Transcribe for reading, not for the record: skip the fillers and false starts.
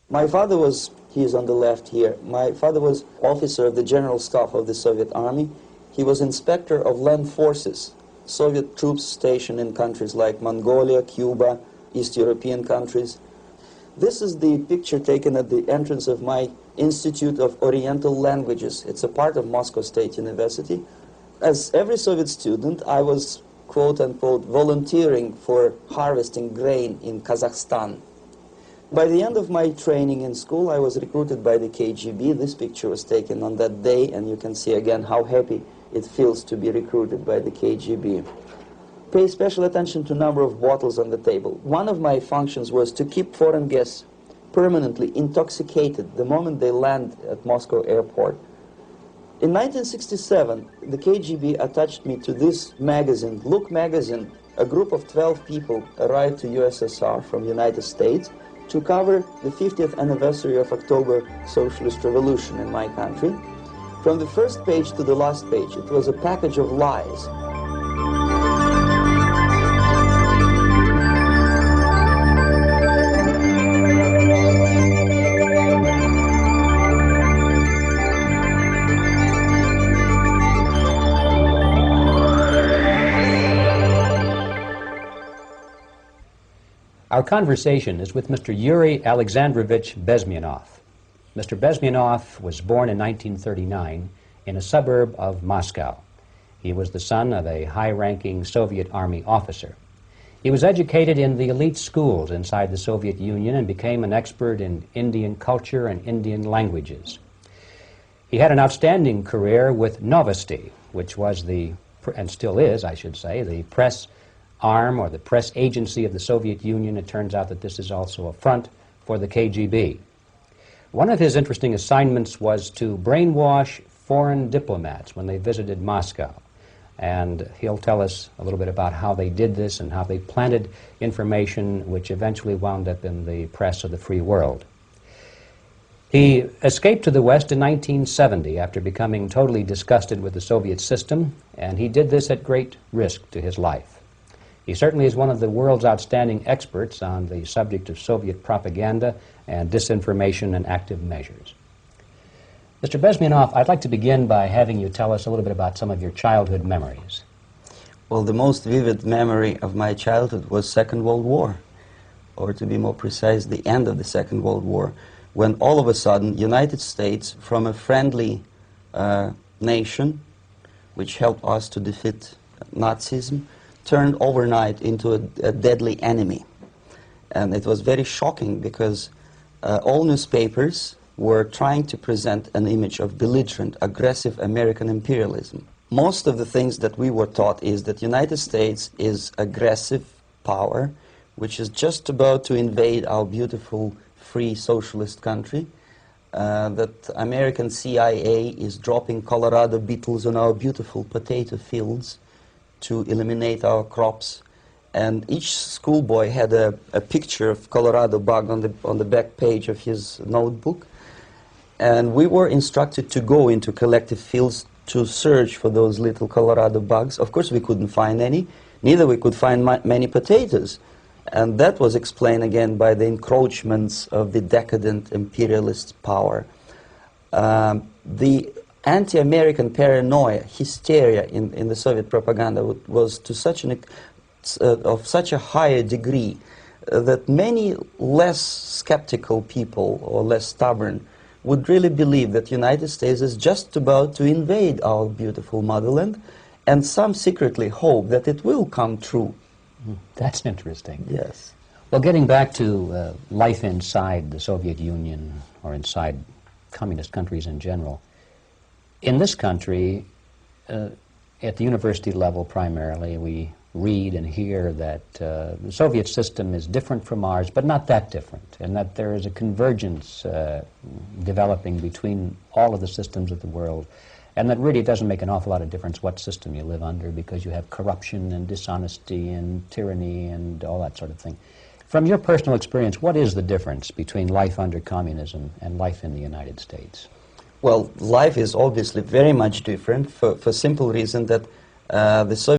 My father was, he is on the left here, my father was officer of the General Staff of the Soviet Army. He was inspector of land forces, Soviet troops stationed in countries like Mongolia, Cuba, East European countries. This is the picture taken at the entrance of my Institute of Oriental Languages. It's a part of Moscow State University. As every Soviet student, I was, quote-unquote, volunteering for harvesting grain in Kazakhstan. By the end of my training in school, I was recruited by the KGB. This picture was taken on that day, and you can see again how happy it feels to be recruited by the KGB. Pay special attention to number of bottles on the table. One of my functions was to keep foreign guests permanently intoxicated the moment they land at Moscow airport. In 1967, the KGB attached me to this magazine, Look magazine. A group of 12 people arrived to USSR from the United States to cover the 50th anniversary of October Socialist Revolution in my country. From the first page to the last page, it was a package of lies. Our conversation is with Mr. Yuri Alexandrovich Bezmenov. Mr. Bezmenov was born in 1939 in a suburb of Moscow. He was the son of a high-ranking Soviet Army officer. He was educated in the elite schools inside the Soviet Union and became an expert in Indian culture and Indian languages. He had an outstanding career with Novosti, which was the, and still is, I should say, the press arm or the press agency of the Soviet Union. It turns out that this is also a front for the KGB. One of his interesting assignments was to brainwash foreign diplomats when they visited Moscow. And he'll tell us a little bit about how they did this and how they planted information which eventually wound up in the press of the free world. He escaped to the West in 1970 after becoming totally disgusted with the Soviet system, and he did this at great risk to his life. He certainly is one of the world's outstanding experts on the subject of Soviet propaganda and disinformation and active measures. Mr. Bezmenov, I'd like to begin by having you tell us a little bit about some of your childhood memories. Well, the most vivid memory of my childhood was Second World War, or to be more precise, the end of the Second World War, when all of a sudden United States, from a friendly nation, which helped us to defeat Nazism, turned overnight into a deadly enemy. And it was very shocking because all newspapers were trying to present an image of belligerent, aggressive American imperialism. Most of the things that we were taught is that United States is aggressive power, which is just about to invade our beautiful, free, socialist country, that American CIA is dropping Colorado beetles on our beautiful potato fields to eliminate our crops, and each schoolboy had a picture of Colorado bug on the back page of his notebook, and we were instructed to go into collective fields to search for those little Colorado bugs. Of course we couldn't find any, neither we could find many potatoes, and that was explained again by the encroachments of the decadent imperialist power. The anti-American paranoia, hysteria in the Soviet propaganda was to such of such a higher degree that many less skeptical people or less stubborn would really believe that the United States is just about to invade our beautiful motherland, and some secretly hope that it will come true. That's interesting. Yes. Well, getting back to life inside the Soviet Union or inside communist countries in general, in this country, at the university level primarily, we read and hear that the Soviet system is different from ours, but not that different, and that there is a convergence developing between all of the systems of the world, and that really doesn't make an awful lot of difference what system you live under, because you have corruption and dishonesty and tyranny and all that sort of thing. From your personal experience, what is the difference between life under communism and life in the United States? Well, life is obviously very much different for simple reason that the Soviet